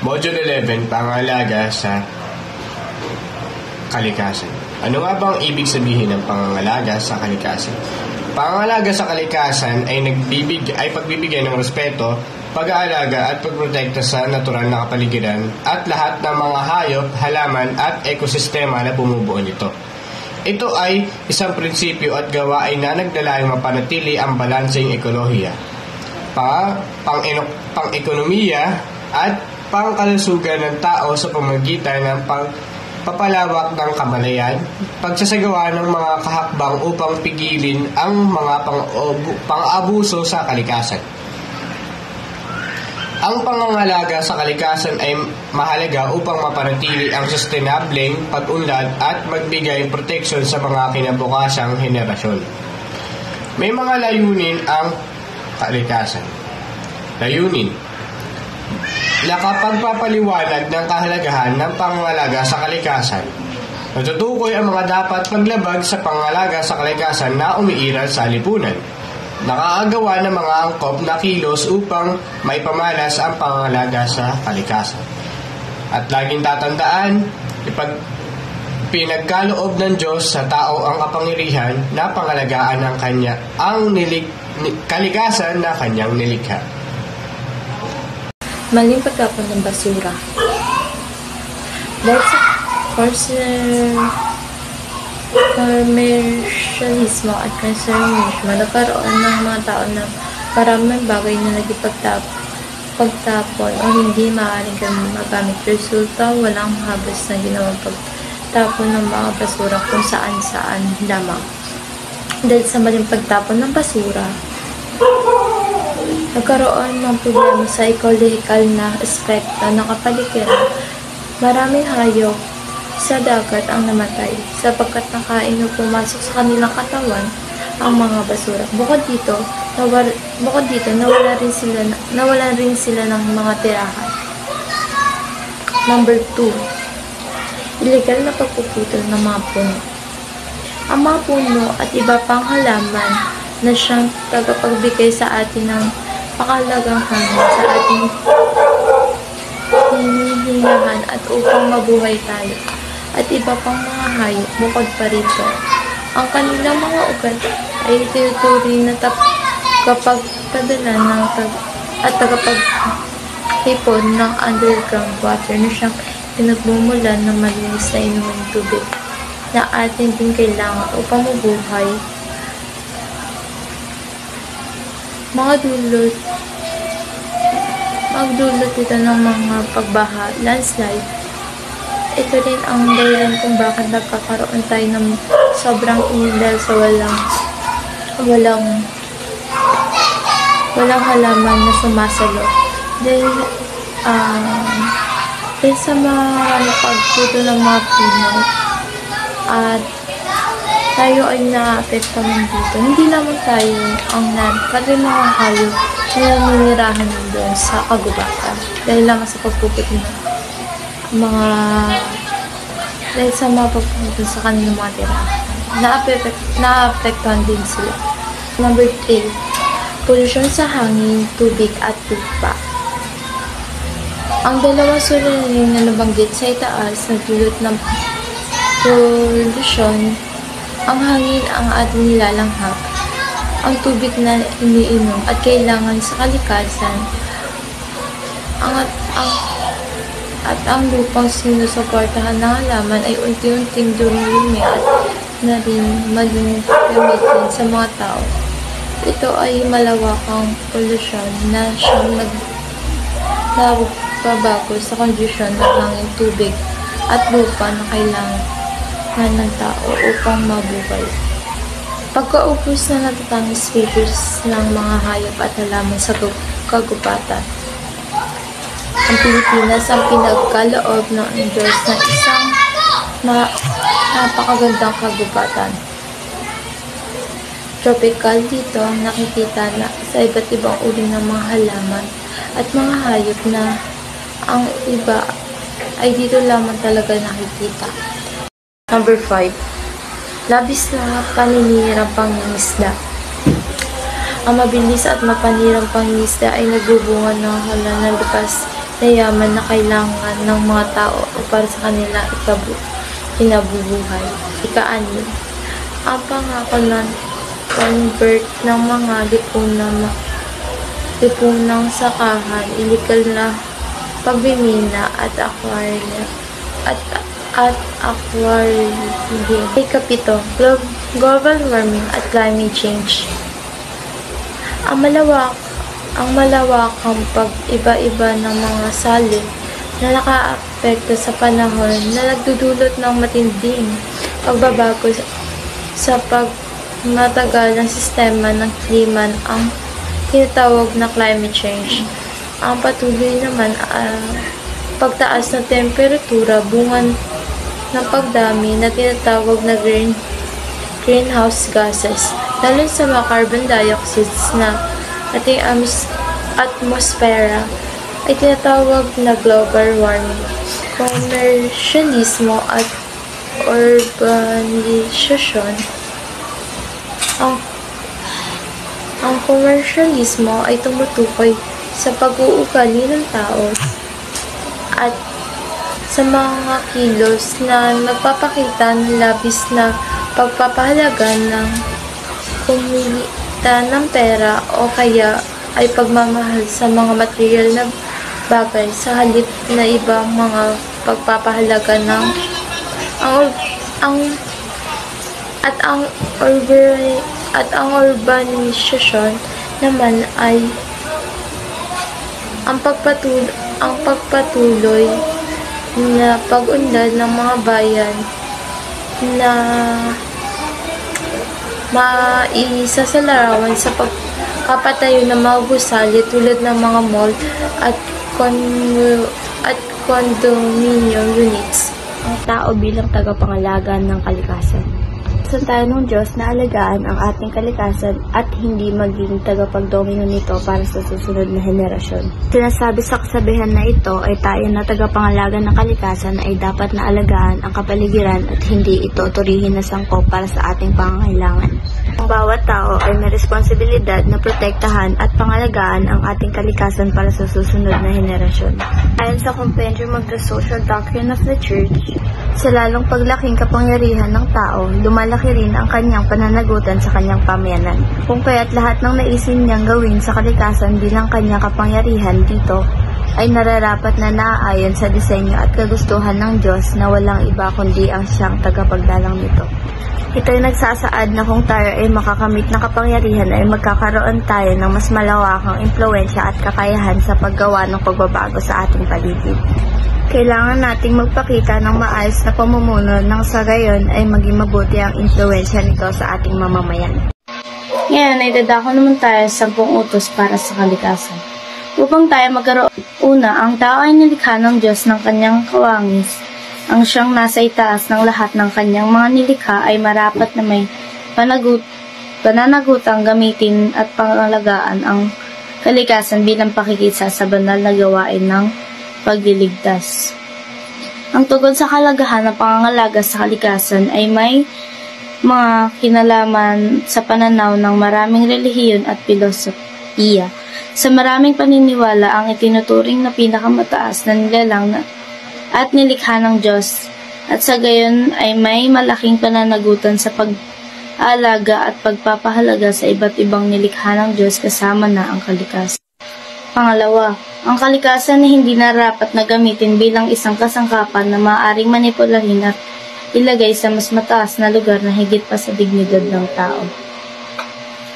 Module 11, pangangalaga sa kalikasan. Ano nga bang ibig sabihin ng pangangalaga sa kalikasan? Pangangalaga sa kalikasan ay pagbibigay ng respeto, pag-aalaga at pagprotekta sa natural na kapaligiran at lahat ng mga hayop, halaman at ekosistema na bumubuo nito. Ito ay isang prinsipyo at gawain na naglalayong mapanatili ang balanseng ekolohiya, pang-ekonomiya at pangkalusugan ng tao sa pamamagitan ng pagpapalawak ng kamalayan, pagsasagawa ng mga kahakbang upang pigilin ang mga pang-abuso sa kalikasan. Ang pangangalaga sa kalikasan ay mahalaga upang mapanatili ang sustainableng pag-unlad at magbigay proteksyon sa mga kinabukasang henerasyon. May mga layunin ang kalikasan. Layunin: nakapagpapaliwanag ng kahalagahan ng pangangalaga sa kalikasan. Natutukoy ang mga dapat paglabag sa pangangalaga sa kalikasan na umiiral sa lipunan. Nakaagawa ng mga angkop na kilos upang maipamalas ang pangangalaga sa kalikasan. At laging tatandaan, pinagkaloob ng Diyos sa tao ang kapangyarihan na pangalagaan ang kalikasan na kanyang nilikha. Maling pagtapon ng basura. Dahil sa commercialismo at consumerismo, nagkaroon ng mga tao na maraming bagay na naging pagtapon o hindi maaaring magamit. Resulta, walang habas na ginawang pagtapon ng mga basura kung saan-saan lamang. Dahil sa maling pagtapon ng basura, nagkaroon ng problema sa ecological na aspekto ng kapaligiran. Maraming hayop sa dagat ang namatay sapagkat nakain o pumasok sa kanilang katawan ang mga basura. Bukod dito, nawalan rin sila ng mga tirahan. Number 2. Illegal na pagpuputol ng mga puno. Ang mga puno at iba pang halaman na siyang tagapagbigay sa atin ng pakalagang hangin sa ating hinihingahan at upang mabuhay tayo, at iba pang mga hayop. Bukod pa rito, ang kanilang mga ugat ay tinuturing na tagapagpadala at tagapaghipon ng underground water na siyang pinagmumulan ng malinis na inuming tubig na atin din kailangan upang mabuhay. Magdulot ito ng mga pagbaha, landslide. Ito rin ang dahilan kung bakit nagkakaroon tayo ng sobrang init dahil sa walang halaman na sumasalo. Dahil sa mga pagputo ng mga puno at tayo ay naapektuhan dito. Hindi naman tayo pati mga hayop na naninirahan doon sa kagubatan dahil lamang sa pagpuputi dahil sa mga pagpuputi sa kanilang mga tirahan. Naapektuhan din sila. Number 3. Polusyon sa hangin, tubig at lupa. Ang dalawang suliranin na nabanggit sa itaas nagdulot ng polusyon. Ang hangin ang ating nilalanghap, ang tubig na iniinom at kailangan sa kalikasan, at ang lupang sinusuportahan ng halaman ay unti-unting dumumi at na rin maging gamitin sa mga tao. Ito ay malawakang polusyon na siyang nagbabago sa kondisyon ng hangin, tubig at lupa na kailangan ng tao upang mabuhay. Pagkaubos na natatanging species ng mga hayop at halaman sa kagubatan, ang Pilipinas ang pinagkaloob ng Diyos ng isang napakagandang kagubatan. Tropical dito nakikita na sa iba't ibang uri ng mga halaman at mga hayop na ang iba ay dito lamang talaga nakikita. Number 5. Labis na paninirang pangingisda. Ang mabilis at mapanirang pangingisda ay nagbubunga ng hala ng lipas na yaman na kailangan ng mga tao o para sa kanilang kinabubuhay. Ika-6, ang pangako ng convert ng mga lipunang sakahan, ilikal na pagbimina at aquarium. Ika-7, global warming at climate change. Ang malawakang pag-iba-iba ng mga salin na nakaapekto sa panahon na nagdudulot ng matinding pagbabago sa pagmatagal ng sistema ng klima ang tinatawag na climate change. Ang patuloy naman pagtaas ng temperatura bunga ng pagdami na tinatawag na greenhouse gases, lalo sa mga carbon dioxide na ating atmosfera ay tinatawag na global warming. Komersiyalismo at urbanisasyon. Ang komersiyalismo ay tumutukoy sa pag-uugali ng tao at sa mga kilos na nagpapakita ng labis na pagpapahalaga ng kumita ng pera o kaya ay pagmamahal sa mga material na bagay sa halip na ibang mga pagpapahalaga ng ang urbanisasyon naman ay ang pagpatuloy na pag-unlad ng mga bayan na maisa sa larawan sa pagpapatayo ng mga gusali tulad ng mga mall at condominium units. Ang tao bilang tagapangalaga ng kalikasan. Saan tayo ng Diyos na alagaan ang ating kalikasan at hindi maging tagapagdomino nito para sa susunod na henerasyon. Sinasabi sa kasabihan na ito ay tayo na tagapangalaga ng kalikasan ay dapat na alagaan ang kapaligiran at hindi ito turihin na sangkop para sa ating pangangailangan. Ang bawat tao ay may responsibilidad na protektahan at pangalagaan ang ating kalikasan para sa susunod na henerasyon. Ayon sa Compendium of the Social Doctrine of the Church, sa lalong paglaking kapangyarihan ng tao, lumalaki rin ang kanyang pananagutan sa kanyang pamayanan. Kung kaya't lahat ng naisin niyang gawin sa kalikasan bilang kanyang kapangyarihan dito ay nararapat na naaayon sa disenyo at kagustuhan ng Diyos na walang iba kundi ang siyang tagapagdalang nito. Ito'y nagsasaad na kung tayo ay makakamit ng kapangyarihan ay magkakaroon tayo ng mas malawakang impluwensya at kakayahan sa paggawa ng pagbabago sa ating paligid. Kailangan nating magpakita ng maayos na pamumuno nang sa gayon ay maging mabuti ang impluwensya nito sa ating mamamayan. Ngayon ay dadako naman tayo sa 10 utos para sa kalikasan. Upang tayo magkaroon, una, ang tao ay nilikha ng Diyos ng kanyang kawangis. Ang siyang nasa itaas ng lahat ng kanyang mga nilikha ay marapat na may pananagutang gamitin at pangalagaan ang kalikasan bilang pakikisa sa banal na gawain ng pagliligtas. Ang tugon sa kalagahan ng pangangalaga sa kalikasan ay may mga kinalaman sa pananaw ng maraming relihiyon at filosofiya. Sa maraming paniniwala, ang itinuturing na pinakamataas na nilalang at nilikha ng Diyos at sa gayon ay may malaking pananagutan sa pag-aalaga at pagpapahalaga sa iba't ibang nilikha ng Diyos kasama na ang kalikasan. Pangalawa, ang kalikasan ay hindi narapat na gamitin bilang isang kasangkapan na maaaring manipulahin at ilagay sa mas mataas na lugar na higit pa sa dignidad ng tao.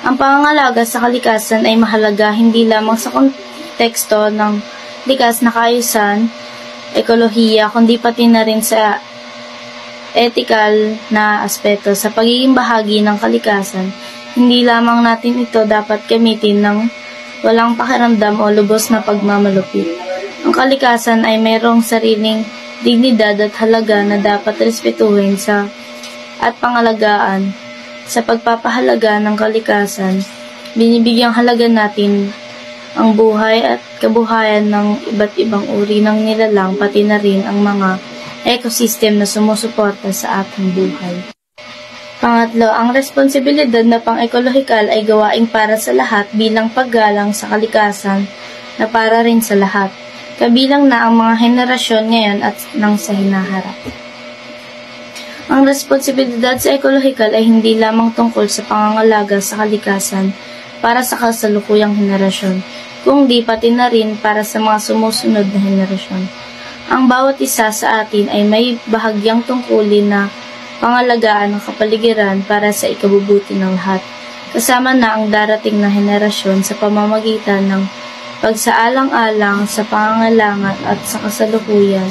Ang pangangalaga sa kalikasan ay mahalaga hindi lamang sa konteksto ng likas na kaayusan, ekolohiya, kundi pati na rin sa ethical na aspeto sa pagiging bahagi ng kalikasan. Hindi lamang natin ito dapat gamitin ng walang pakiramdam o lubos na pagmamalupit. Ang kalikasan ay mayroong sariling dignidad at halaga na dapat respetuhin at pangalagaan. Sa pagpapahalaga ng kalikasan, binibigyang halaga natin ang buhay at kabuhayan ng iba't ibang uri ng nilalang pati na rin ang mga ecosystem na sumusuporta sa ating buhay. Pangatlo, ang responsibilidad na pang-ekolohikal ay gawaing para sa lahat bilang paggalang sa kalikasan na para rin sa lahat. kabilang na ang mga henerasyon ngayon at nang sa hinaharap. Ang responsibilidad sa ekolohikal ay hindi lamang tungkol sa pangangalaga sa kalikasan para sa kasalukuyang henerasyon, kundi pati na rin para sa mga sumusunod na henerasyon. Ang bawat isa sa atin ay may bahagyang tungkulin na pangalagaan ng kapaligiran para sa ikabubuti ng lahat, kasama na ang darating na henerasyon sa pamamagitan ng pagsaalang-alang sa pangangailangan at sa kasalukuyan.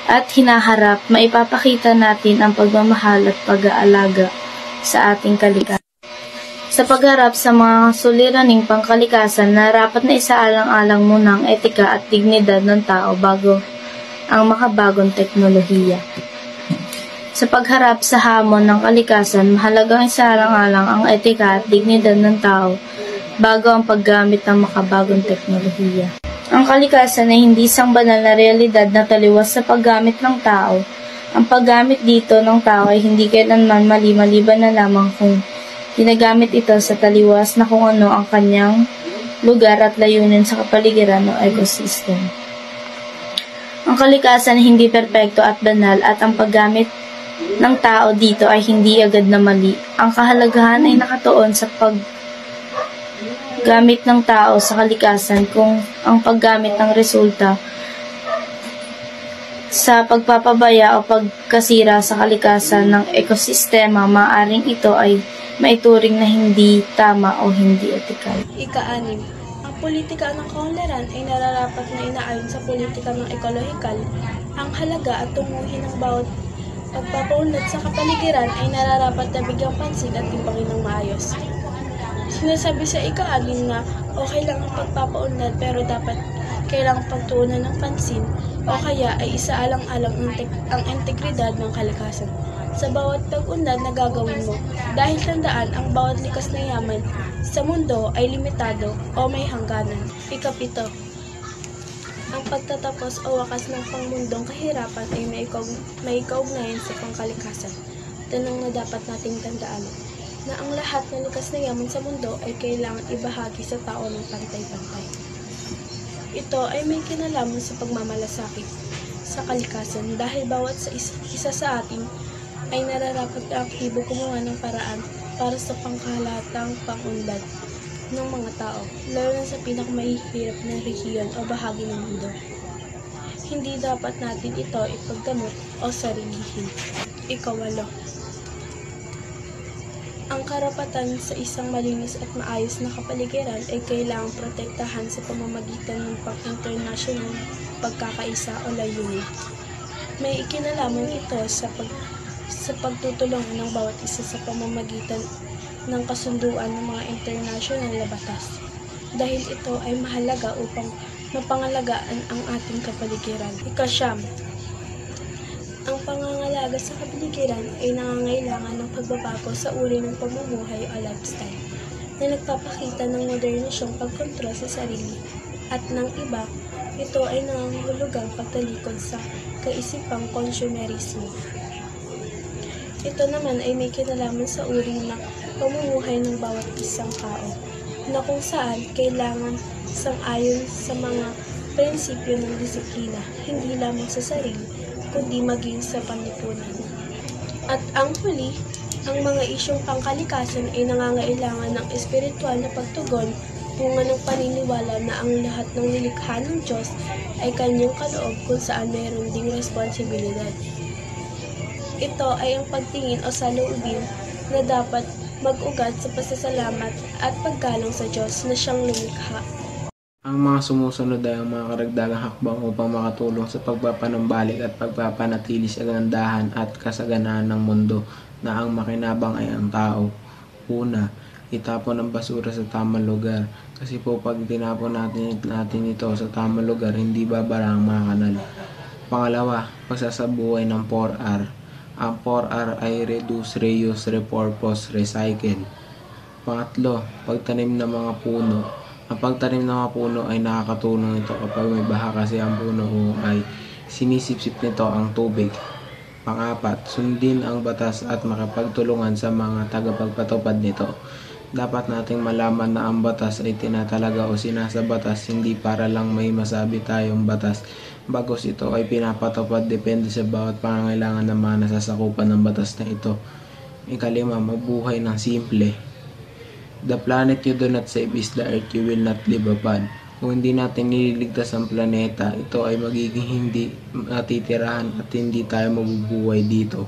At hinaharap, maipapakita natin ang pagmamahal at pag-aalaga sa ating kalikasan. Sa pagharap sa mga suliraning pangkalikasan, narapat na isaalang-alang muna ang etika at dignidad ng tao bago ang makabagong teknolohiya. Sa pagharap sa hamon ng kalikasan, mahalagang isaalang-alang ang etika at dignidad ng tao bago ang paggamit ng makabagong teknolohiya. Ang kalikasan ay hindi isang banal na realidad na taliwas sa paggamit ng tao. Ang paggamit dito ng tao ay hindi kailanman maliban na lamang kung ginagamit ito sa taliwas na kung ano ang kanyang lugar at layunin sa kapaligiran o ecosystem. Ang kalikasan ay hindi perpekto at banal at ang paggamit ng tao dito ay hindi agad na mali. Ang kahalagahan ay nakatuon sa paggamit ng tao sa kalikasan kung ang paggamit ng resulta sa pagpapabaya o pagkasira sa kalikasan ng ekosistema, maaaring ito ay maituring na hindi tama o hindi etikal. Ika-6. Ang politika ng kaunlaran ay nararapat na inaayon sa politika ng ekolohikal. Ang halaga at tunguhin ng bawat pagpapaunlad sa kapaligiran ay nararapat na bigyang pansin at timbangin ng maayos. Sinasabi sa ika-6 na okay lang ang pagpapaunlad pero dapat kailangang pagtuunan ng pansin o kaya ay isaalang-alang ang integridad ng kalikasan sa bawat pag-unlad na gagawin mo dahil tandaan ang bawat likas na yaman sa mundo ay limitado o may hangganan. Ika-7. Ang pagtatapos o wakas ng pangmundong kahirapan ay may kaugnayan sa pangkalikasan. Tanong na dapat nating tandaan na ang lahat ng likas na yaman sa mundo ay kailangan ibahagi sa tao ng pantay-pantay. Ito ay may kinalaman sa pagmamalasakit sa kalikasan dahil bawat isa sa atin ay nararapat na aktibo gumawa ng paraan para sa pangkahalatang pangunlad ng mga tao, lalo na sa pinakamahihirap na rehiyon o bahagi ng mundo. Hindi dapat natin ito ipagdamot o sarilihin. Ika-8. Ang karapatan sa isang malinis at maayos na kapaligiran ay kailangang protektahan sa pamamagitan ng pang-international pagkakaisa o layunin. May ikinalaman ito sa pagtutulungan ng bawat isa sa pamamagitan ng kasunduan ng mga international na batas. Dahil ito ay mahalaga upang mapangalagaan ang ating kapaligiran. Ika-9. Ang pangangalaga sa kapaligiran ay nangangailangan ng pagbabago sa uri ng pamumuhay o lifestyle na nagpapakita ng modernisyong pagkontrol sa sarili at ng iba, ito ay nangangahulugang pagtalikod sa kaisipang consumerismo. Ito naman ay may kinalaman sa uri ng pamumuhay ng bawat isang tao na kung saan kailangan sang-ayon sa mga prinsipyo ng disiplina, hindi lamang sa sarili, kundi maging sa panlipunan. At ang huli, ang mga isyong pangkalikasan ay nangangailangan ng espiritual na pagtugon, bunga ng paniniwala na ang lahat ng nilikha ng Diyos ay kanyang kaloob kung saan mayroon ding responsibilidad. Ito ay ang pagtingin o saloobin na dapat mag-ugat sa pasasalamat at paggalang sa Diyos na siyang lumikha. Ang mga sumusunod ay ang mga karagdagang hakbang upang makatulong sa pagpapanumbalik at pagpapanatili sa kagandahan at kasaganaan ng mundo na ang makinabang ay ang tao. Una, itapon ang basura sa tamang lugar kasi po pag tinapon natin ito sa tamang lugar, hindi babara ang mga kanal. Pangalawa, pagsasabuhay ng 4R. Ang 4R ay reduce, reuse, repurpose, recycle. Pangatlo, pagtanim ng mga puno. Ang pagtanim ng mga puno ay nakakatulong ito kapag may baha kasi ang puno ay sinisipsip nito ang tubig. Pang-apat, sundin ang batas at makapagtulungan sa mga tagapagpatupad nito. Dapat nating malaman na ang batas ay tinatalaga o sinasabatas hindi para lang may masabi tayong batas, bagos ito ay pinapatupad depende sa bawat pangangailangan ng mga nasasakupan ng batas na ito. Ikalima, mabuhay ng simple. The planet you do not save is the earth you will not live upon. Kung hindi natin nililigtas ang planeta, ito ay magiging hindi matitirahan at hindi tayo mabubuhay dito.